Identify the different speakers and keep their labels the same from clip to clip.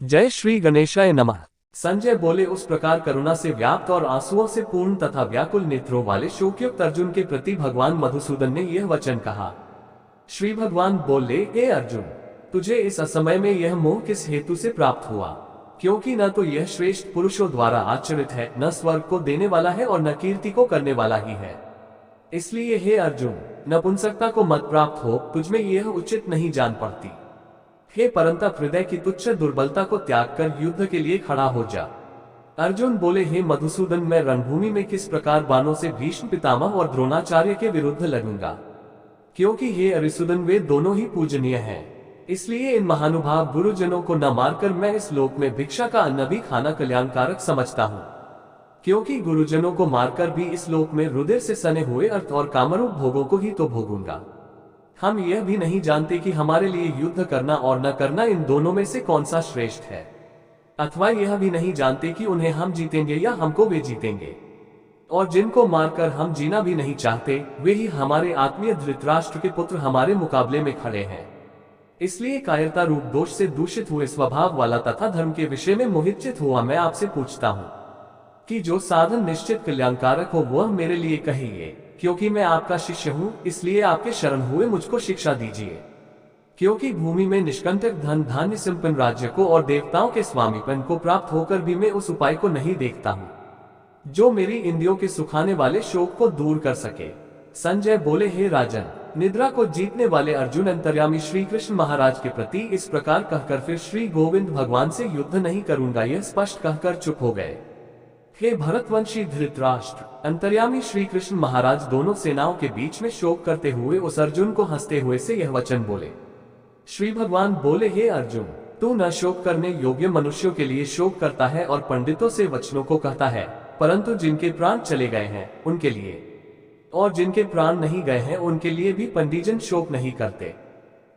Speaker 1: जय श्री गणेशाय नमः। संजय बोले, उस प्रकार करुणा से व्याप्त और आंसुओं से पूर्ण तथा व्याकुल नेत्रों वाले शोकयुक्त अर्जुन के प्रति भगवान मधुसूदन ने यह वचन कहा। श्री भगवान बोले, हे अर्जुन, तुझे इस असमय में यह मोह किस हेतु से प्राप्त हुआ? क्योंकि न तो यह श्रेष्ठ पुरुषों द्वारा आचरित है, न स्वर्ग को देने वाला है और न कीर्ति को करने वाला ही है। इसलिए हे अर्जुन, नपुंसकता को मत प्राप्त हो, तुझमें यह उचित नहीं जान पड़ती। हे परंतप, हृदय की तुच्छ दुर्बलता को त्याग कर युद्ध के लिए खड़ा हो जा। अर्जुन बोले, हे मधुसूदन, मैं रणभूमि में किस प्रकार बाणों से भीष्म पितामह और द्रोणाचार्य के विरुद्ध लड़ूंगा? क्योंकि हे अरिसुदन, वे दोनों ही पूजनीय हैं। इसलिए इन महानुभाव गुरुजनों को न मारकर मैं इस लोक में भिक्षा का अन्न भी खाना कल्याणकारक समझता हूँ। क्योंकि गुरुजनों को मारकर भी इस लोक में रुधिर से सने हुए अर्थ और कामरूप भोगों को ही तो भोगूंगा। हम यह भी नहीं जानते कि हमारे लिए युद्ध करना और न करना, इन दोनों में से कौन सा श्रेष्ठ है। अथवा यह भी नहीं जानते कि उन्हें हम जीतेंगे या हमको वे जीतेंगे। और जिनको मारकर हम जीना भी नहीं चाहते, वे ही हमारे आत्मीय धृतराष्ट्र के पुत्र हमारे मुकाबले में खड़े हैं। इसलिए कायरता रूप दोष से दूषित हुए स्वभाव वाला तथा धर्म के विषय में मोहित हुआ मैं आपसे पूछता हूँ कि जो साधन निश्चित कल्याणकारक हो वह मेरे लिए कहिए। क्योंकि मैं आपका शिष्य हूँ, इसलिए आपके शरण हुए मुझको शिक्षा दीजिए। क्योंकि भूमि में निष्कंटक धन धान्य संपन्न राज्य को और देवताओं के स्वामीपन को प्राप्त होकर भी मैं उस उपाय को नहीं देखता हूँ जो मेरी इंद्रियों के सुखाने वाले शोक को दूर कर सके। संजय बोले, हे राजन, निद्रा को जीतने वाले अर्जुन अंतर्यामी श्री कृष्ण महाराज के प्रति इस प्रकार कहकर फिर श्री गोविंद भगवान से युद्ध नहीं करूंगा यह स्पष्ट कहकर चुप हो गए। हे भरतवंशी धृतराष्ट्र, अंतर्यामी श्री कृष्ण महाराज दोनों सेनाओं के बीच में शोक करते हुए उस अर्जुन को हंसते हुए से यह वचन बोले। श्री भगवान बोले, हे अर्जुन, तू न शोक करने योग्य मनुष्यों के लिए शोक करता है और पंडितों से वचनों को कहता है, परंतु जिनके प्राण चले गए हैं उनके लिए और जिनके प्राण नहीं गए हैं उनके लिए भी पंडितजन शोक नहीं करते।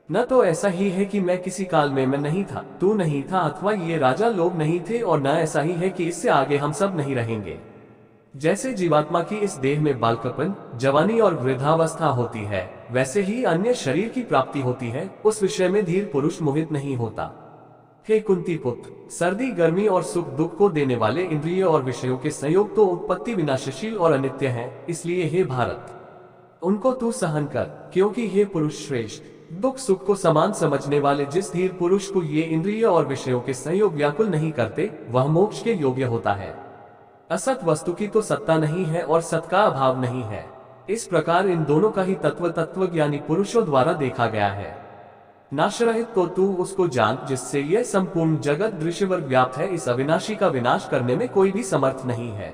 Speaker 1: न तो ऐसा ही है कि मैं किसी काल में मैं नहीं था, तू नहीं था, अथवा ये राजा लोग नहीं थे, और न ऐसा ही है कि इससे आगे हम सब नहीं रहेंगे। जैसे जीवात्मा की इस देह में बालकपन, जवानी और वृद्धावस्था होती है, वैसे ही अन्य शरीर की प्राप्ति होती है, उस विषय में धीर पुरुष मोहित नहीं होता। हे कुंती पुत्र, सर्दी गर्मी और सुख दुख को देने वाले इंद्रिय और विषयों के संयोग तो उत्पत्ति विनाशशील और अनित्य हैं, इसलिए हे भारत, उनको तू सहन कर। क्योंकि हे पुरुष श्रेष्ठ, दुख सुख को समान समझने वाले जिस धीर पुरुष को ये इंद्रिय और विषयों के संयोग व्याकुल नहीं करते, वह मोक्ष के योग्य होता है। असत वस्तु की तो सत्ता नहीं है और सत का अभाव नहीं है। इस प्रकार इन दोनों का ही तत्वज्ञानी पुरुषों द्वारा देखा गया है। नाशरहित तो तू उसको जान जिससे यह संपूर्ण जगत दृश्यवर व्याप्त है। इस अविनाशी का विनाश करने में कोई भी समर्थ नहीं है।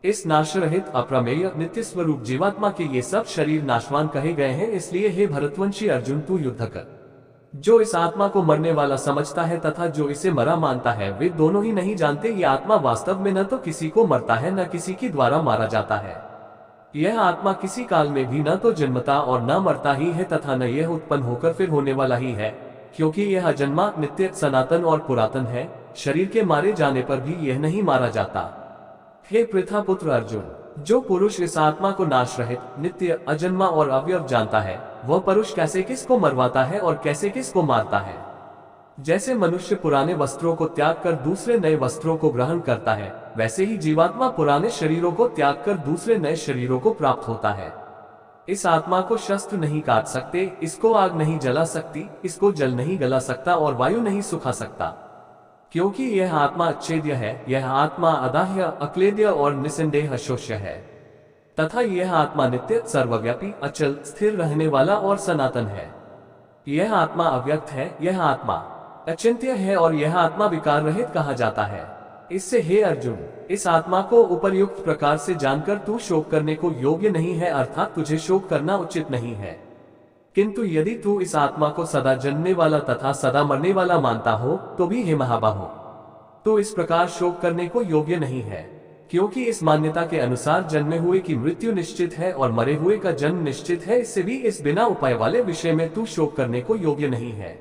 Speaker 1: इस नाशरहित अप्रमेय नित्य स्वरूप जीवात्मा के ये सब शरीर नाशवान कहे गए हैं। इसलिए हे भरतवंशी अर्जुन, तू युद्ध कर। जो इस आत्मा को मरने वाला समझता है तथा जो इसे मरा मानता है, वे दोनों ही नहीं जानते ये आत्मा वास्तव में न तो किसी को मरता है न किसी के द्वारा मारा जाता है। यह आत्मा किसी काल में भी न तो जन्मता और न मरता ही है तथा न यह उत्पन्न होकर फिर होने वाला ही है, क्योंकि यह अजन्मा, नित्य, सनातन और पुरातन है। शरीर के मारे जाने पर भी यह नहीं मारा जाता। हे पृथा पुत्र अर्जुन, जो पुरुष इस आत्मा को नाश रहित, नित्य, अजन्मा और अवयव जानता है, वह पुरुष कैसे किसको मरवाता है और कैसे किसको मारता है। जैसे मनुष्य पुराने वस्त्रों को त्याग कर दूसरे नए वस्त्रों को ग्रहण करता है, वैसे ही जीवात्मा पुराने शरीरों को त्याग कर दूसरे नए शरीरों को प्राप्त होता है। इस आत्मा को शस्त्र नहीं काट सकते, इसको आग नहीं जला सकती, इसको जल नहीं गला सकता और वायु नहीं सुखा सकता। क्योंकि यह आत्मा अच्छेद्य है, यह आत्मा अदाह्य, अक्लेद्य और निसंदेह शोष्य है तथा यह आत्मा नित्य, सर्वव्यापी, अचल, स्थिर रहने वाला और सनातन है। यह आत्मा अव्यक्त है, यह आत्मा अचिंत्य है और यह आत्मा विकार रहित कहा जाता है। इससे हे अर्जुन, इस आत्मा को उपर्युक्त प्रकार से जानकर तू शोक करने को योग्य नहीं है, अर्थात तुझे शोक करना उचित नहीं है। किंतु यदि तू इस आत्मा को सदा जन्मने वाला तथा सदा मरने वाला मानता हो, तो भी हे महाबाहो, तो इस प्रकार शोक करने को योग्य नहीं है। क्योंकि इस मान्यता के अनुसार जन्मे हुए की मृत्यु निश्चित है और मरे हुए का जन्म निश्चित है। इससे भी इस बिना उपाय वाले विषय में तू शोक करने को योग्य नहीं है।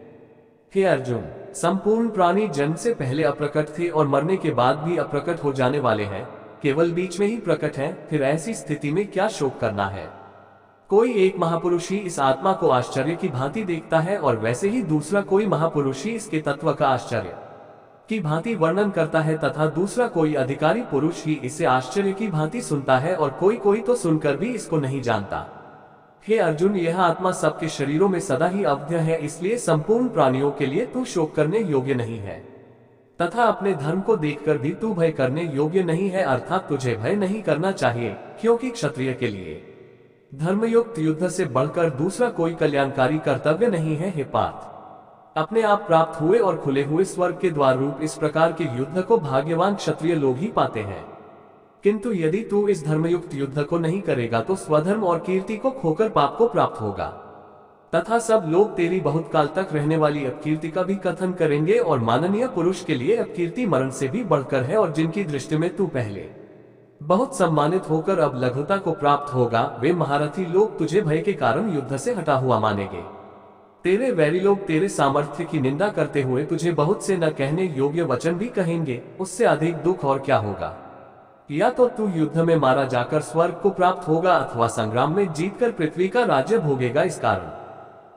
Speaker 1: हे अर्जुन, संपूर्ण प्राणी जन्म से पहले अप्रकट थे और मरने के बाद भी अप्रकट हो जाने वाले हैं, केवल बीच में ही प्रकट हैं। फिर ऐसी स्थिति में क्या शोक करना है? कोई एक महापुरुष ही इस आत्मा को आश्चर्य की भांति देखता है और वैसे ही दूसरा कोई महापुरुष ही इसके तत्व का आश्चर्य की भांति वर्णन करता है तथा दूसरा कोई अधिकारी पुरुष ही इसे आश्चर्य की भांति सुनता है और कोई कोई तो सुनकर भी इसको नहीं जानता। हे अर्जुन, यह आत्मा सबके शरीरों में सदा ही अवध्य है, इसलिए संपूर्ण प्राणियों के लिए तू शोक करने योग्य नहीं है तथा अपने धर्म को देखकर भी तू भय करने योग्य नहीं है, अर्थात तुझे भय नहीं करना चाहिए, क्योंकि क्षत्रिय के लिए धर्मयुक्त युद्ध से बढ़कर दूसरा कोई कल्याणकारी कर्तव्य नहीं है। हे पार्थ, अपने आप प्राप्त हुए और खुले हुए स्वर्ग के द्वार रूप इस प्रकार के युद्ध को भाग्यवान क्षत्रिय लोग ही पाते हैं। किंतु यदि तू इस धर्मयुक्त युद्ध को नहीं करेगा तो स्वधर्म और कीर्ति को खोकर पाप को प्राप्त होगा तथा सब लोग तेरी बहुत काल तक रहने वाली अपकीर्ति का भी कथन करेंगे। और माननीय पुरुष के लिए अपकीर्ति मरण से भी बढ़कर है, और जिनकी दृष्टि में तू पहले बहुत सम्मानित होकर अब लघुता को प्राप्त होगा, वे महारथी लोग तुझे भय के कारण युद्ध से हटा हुआ मानेंगे। तेरे वैरी लोग तेरे सामर्थ्य की निंदा करते हुए तुझे बहुत से न कहने योग्य वचन भी कहेंगे। उससे अधिक दुख और क्या होगा? या तो तू युद्ध में मारा जाकर स्वर्ग को प्राप्त होगा अथवा संग्राम में जीतकर पृथ्वी का राज्य भोगेगा। इस कारण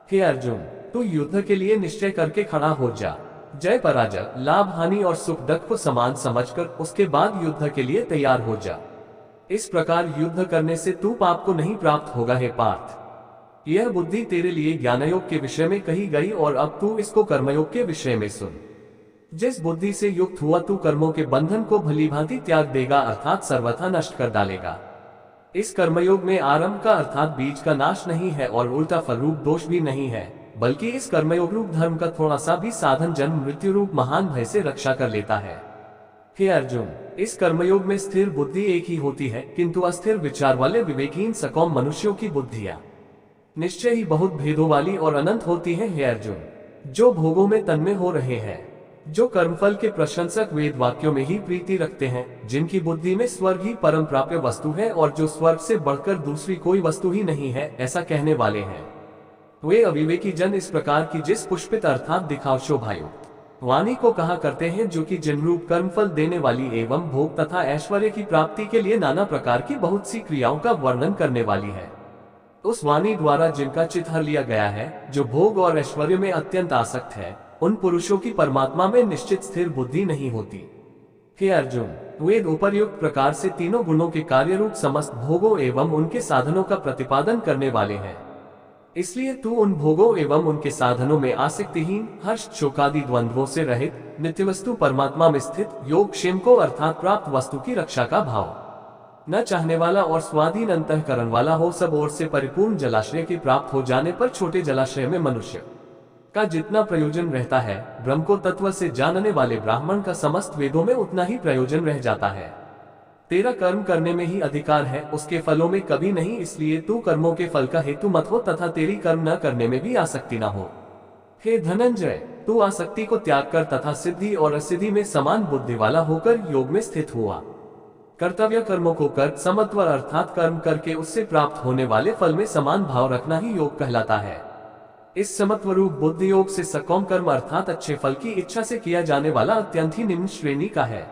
Speaker 1: हे अर्जुन, तू युद्ध के लिए निश्चय करके खड़ा हो जा। जय पराजय, लाभ हानि और सुख दुख को समान समझकर उसके बाद युद्ध के लिए तैयार हो जा। इस प्रकार युद्ध करने से तू पाप को नहीं प्राप्त होगा। हे पार्थ, यह बुद्धि तेरे लिए ज्ञानयोग के विषय में कही गई और अब तू इसको कर्मयोग के विषय में सुन। जिस बुद्धि से युक्त हुआ तू कर्मों के बंधन को भलीभांति त्याग देगा, अर्थात सर्वथा नष्ट कर डालेगा। इस कर्मयोग में आरंभ का अर्थात बीज का नाश नहीं है और उल्टा फल रूप दोष भी नहीं है, बल्कि इस कर्मयोग रूप धर्म का थोड़ा सा भी साधन जन्म मृत्यु रूप महान भय से रक्षा कर लेता है। हे अर्जुन, इस कर्मयोग में स्थिर बुद्धि एक ही होती है, किंतु अस्थिर विचार वाले विवेकहीन सकौम मनुष्यों की बुद्धियां निश्चय ही बहुत भेदों वाली और अनंत होती है। हे अर्जुन, जो भोगों में तन्मय हो रहे हैं, जो कर्मफल के प्रशंसक वेद वाक्यों में ही प्रीति रखते हैं, जिनकी बुद्धि में स्वर्ग ही परम प्राप्य वस्तु है और जो स्वर्ग से बढ़कर दूसरी कोई वस्तु ही नहीं है, ऐसा कहने वाले हैं, वे अविवेकी जन इस प्रकार की जिस पुष्पित अर्थात दिखाव शोभायुक्त वाणी को कहा करते हैं, जो कि जिनरूप कर्मफल देने वाली एवं भोग तथा ऐश्वर्य की प्राप्ति के लिए नाना प्रकार की बहुत सी क्रियाओं का वर्णन करने वाली है। उस वाणी द्वारा जिनका चित्त हर लिया गया है, जो भोग और ऐश्वर्य में अत्यंत आसक्त है, उन पुरुषों की परमात्मा में निश्चित स्थिर बुद्धि नहीं होती। हे अर्जुन, वेद उपर्युक्त प्रकार से तीनों गुणों के कार्य रूप समस्त भोगों एवं उनके साधनों का प्रतिपादन करने वाले हैं। इसलिए तू उन भोगों एवं उनके साधनों में आसक्तिहीन, हर्ष शोकादि द्वंद्वों से रहित, नित्य वस्तु परमात्मा में स्थित योग क्षेम को अर्थात प्राप्त वस्तु की रक्षा का भाव न चाहने वाला और स्वाधीन अंतःकरण वाला हो, सब ओर से परिपूर्ण जलाशय के प्राप्त हो जाने पर छोटे जलाशय में मनुष्य का जितना प्रयोजन रहता है, ब्रह्म को तत्व से जानने वाले ब्राह्मण का समस्त वेदों में उतना ही प्रयोजन रह जाता है। तेरा कर्म करने में ही अधिकार है, उसके फलों में कभी नहीं, इसलिए तू कर्मों के फल का हेतु मत हो तथा तेरी कर्म न करने में भी आसक्ति न हो। हे धनंजय, तू आसक्ति को त्याग कर तथा सिद्धि और असिद्धि में समान बुद्धि वाला होकर योग में स्थित हुआ। कर्तव्य कर्मों को कर, समत्व अर्थात कर्म करके उससे प्राप्त होने वाले फल में समान भाव रखना ही योग कहलाता है। इस समत्व रूप बुद्धि योग से सकौम कर्म अर्थात अच्छे फल की इच्छा से किया जाने वाला अत्यंत ही निम्न श्रेणी का है।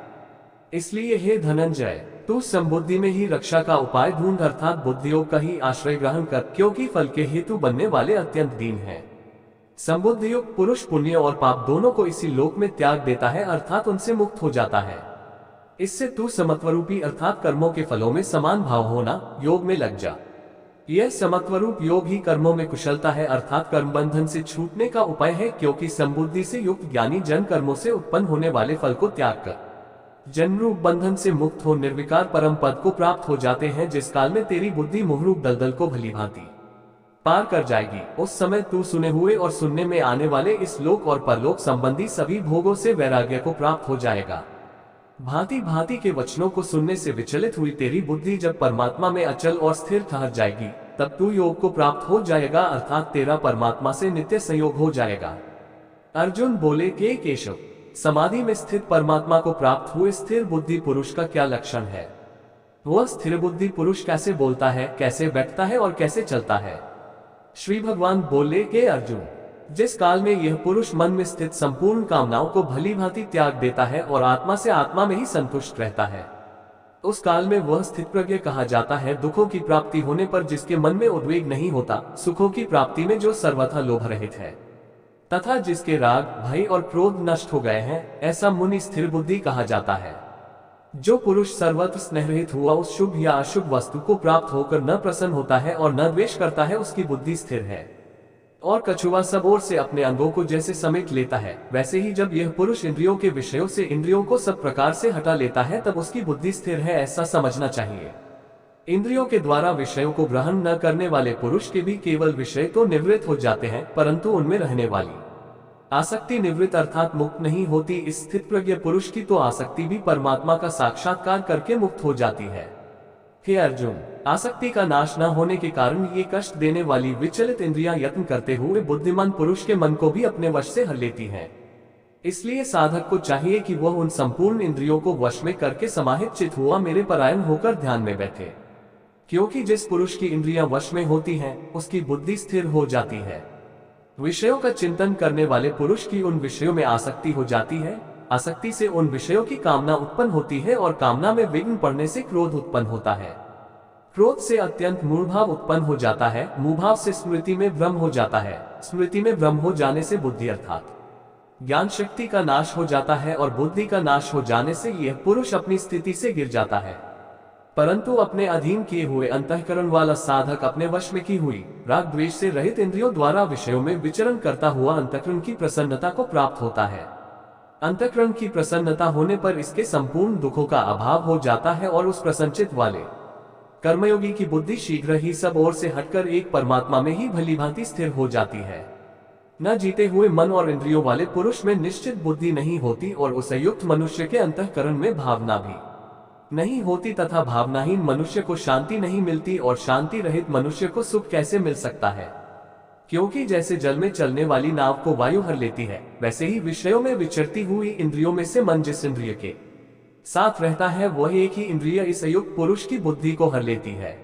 Speaker 1: इसलिए हे धनंजय, तू समबुद्धि में ही रक्षा का उपाय ढूंढ, अर्थात बुद्धि योग का ही आश्रय ग्रहण कर, क्योंकि फल के हेतु बनने वाले अत्यंत दीन है। समबुद्धि युक्त पुरुष पुण्य और पाप दोनों को इसी लोक में त्याग देता है, अर्थात उनसे मुक्त हो जाता है। इससे तू समत्वरूपी अर्थात कर्मों के फलों में समान भाव होना योग में लग जा। यह समत्वरूप योग ही कर्मों में कुशलता है, अर्थात कर्म बंधन से छूटने का उपाय है, क्योंकि समबुद्धि से युक्त ज्ञानी जन कर्मों से उत्पन्न होने वाले फल को त्याग कर जन्मरूप बंधन से मुक्त हो निर्विकार परम पद को प्राप्त हो जाते हैं। जिस काल में तेरी बुद्धि मोहरूप दलदल को भली भांति पार कर जाएगी, उस समय तू सुने हुए और सुनने में आने वाले इस लोक और परलोक संबंधी सभी भोगों से वैराग्य को प्राप्त हो जाएगा। भांति भांति के वचनों को सुनने से विचलित हुई तेरी बुद्धि जब परमात्मा में अचल और स्थिर ठहर जाएगी, तब तू योग को प्राप्त हो जाएगा, अर्थात तेरा परमात्मा से नित्य संयोग हो जाएगा। अर्जुन बोले, के केशव, समाधि में स्थित परमात्मा को प्राप्त हुए स्थिर बुद्धि पुरुष का क्या लक्षण है? वह स्थिर बुद्धि पुरुष कैसे बोलता है, कैसे बैठता है और कैसे चलता है? श्री भगवान बोले, के अर्जुन, जिस काल में यह पुरुष मन में स्थित संपूर्ण कामनाओं को भली भांति त्याग देता है और आत्मा से आत्मा में ही संतुष्ट रहता है, उस काल में वह स्थित प्रज्ञ कहा जाता है। दुखों की प्राप्ति होने पर जिसके मन में उद्वेग नहीं होता, सुखों की प्राप्ति में जो सर्वथा लोभ रहित है, तथा जिसके राग, भय और क्रोध नष्ट हो गए हैं, ऐसा मुनि स्थिर बुद्धि कहा जाता है। जो पुरुष सर्वत्र स्नेहरहित हुआ उस शुभ या अशुभ वस्तु को प्राप्त होकर न प्रसन्न होता है और न द्वेष करता है, उसकी बुद्धि स्थिर है। और कछुआ सब ओर से अपने अंगों को जैसे समेट लेता है, वैसे ही जब यह पुरुष इंद्रियों के विषयों से इंद्रियों को सब प्रकार से हटा लेता है, तब उसकी बुद्धि स्थिर है, ऐसा समझना चाहिए। इंद्रियों के द्वारा विषयों को ग्रहण न करने वाले पुरुष के भी केवल विषय तो निवृत्त हो जाते हैं, परंतु उनमें रहने वाली आसक्ति निवृत्त अर्थात मुक्त नहीं होती। इस स्थित प्रज्ञ पुरुष की तो आसक्ति भी परमात्मा का साक्षात्कार करके मुक्त हो जाती है। हे अर्जुन, आसक्ति का नाश न होने के कारण ये कष्ट देने वाली विचलित इंद्रियां यत्न करते हुए बुद्धिमान पुरुष के मन को भी अपने वश से हर लेती हैं। इसलिए साधक को चाहिए कि वह उन संपूर्ण इंद्रियों को वश में करके समाहित चित हुआ मेरे परायण होकर ध्यान में बैठे, क्योंकि जिस पुरुष की इंद्रियां वश में होती हैं, उसकी बुद्धि स्थिर हो जाती है। विषयों का चिंतन करने वाले पुरुष की उन विषयों में आसक्ति हो जाती है, आसक्ति से उन विषयों की कामना उत्पन्न होती है और कामना में विघ्न पड़ने से क्रोध उत्पन्न होता है। क्रोध से अत्यंत मूढ़भाव उत्पन्न हो जाता है, मूढ़भाव से स्मृति में भ्रम हो जाता है, स्मृति में भ्रम हो जाने से बुद्धि अर्थात ज्ञान शक्ति का नाश हो जाता है और बुद्धि का नाश हो जाने से यह पुरुष अपनी स्थिति से गिर जाता है। परंतु अपने अधीन किए हुए अंतःकरण वाला साधक अपने वश में की हुई राग द्वेष से रहित इंद्रियों द्वारा विषयों में विचरण करता हुआ अंतःकरण की प्रसन्नता को प्राप्त होता है। अंतःकरण की प्रसन्नता होने पर इसके संपूर्ण दुखों का अभाव हो जाता है और उस प्रसन्नचित वाले कर्मयोगी की बुद्धि शीघ्र ही सब ओर से हटकर एक परमात्मा में ही भलीभांति स्थिर हो जाती है। न जीते हुए मन और इंद्रियों वाले पुरुष में निश्चित बुद्धि नहीं होती और उस युक्त मनुष्य के अंतःकरण में भावना भी नहीं होती तथा भावनाहीन मनुष्य को शांति नहीं मिलती और शांति रहित मनुष्य को सुख कैसे मिल सकता है। क्योंकि जैसे जल में चलने वाली नाव को वायु हर लेती है, वैसे ही विषयों में विचरती हुई इंद्रियों में से मन जिस इंद्रिय के साथ रहता है वह एक ही इंद्रिय इस अयुक्त पुरुष की बुद्धि को हर लेती है।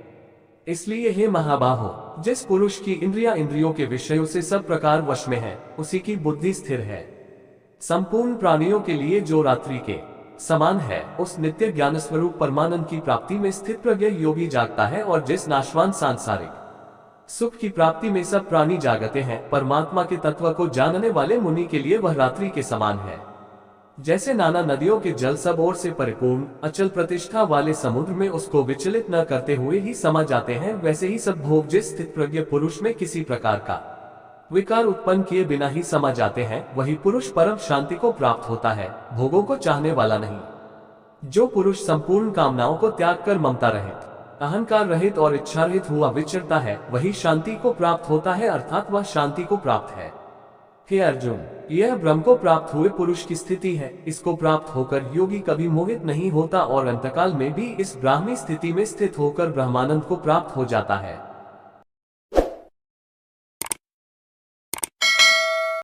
Speaker 1: इसलिए हे महाबाहो, जिस पुरुष की इंद्रियां इंद्रियों के विषयों से सब प्रकार वश में है, उसी की बुद्धि स्थिर है। संपूर्ण प्राणियों के लिए जो रात्रि के समान है, उस नित्य ज्ञान स्वरूप परमानंद की प्राप्ति में स्थित प्रज्ञ योगी जागता है और जिस नाशवान सांसारिक सुख की प्राप्ति में सब प्राणी जागते हैं, परमात्मा के तत्व को जानने वाले मुनि के लिए वह रात्रि के समान है। जैसे नाना नदियों के जल सब ओर से परिपूर्ण अचल प्रतिष्ठा वाले समुद्र में उसको विचलित न करते हुए ही समा जाते हैं, वैसे ही सब भोग जिस स्थित प्रज्ञ पुरुष में किसी प्रकार का विकार उत्पन्न किए बिना ही समा जाते हैं, वही पुरुष परम शांति को प्राप्त होता है, भोगों को चाहने वाला नहीं। जो पुरुष संपूर्ण कामनाओं को त्याग कर ममता रहित, अहंकार रहित और इच्छा रहित हुआ विचरता है, वही शांति को प्राप्त होता है, अर्थात वह शांति को प्राप्त है। हे अर्जुन, यह ब्रह्म को प्राप्त हुए पुरुष की स्थिति है। इसको प्राप्त होकर योगी कभी मोहित नहीं होता और अंतकाल में भी इस ब्राह्मी स्थिति में स्थित होकर ब्रह्मानंद को प्राप्त हो जाता है।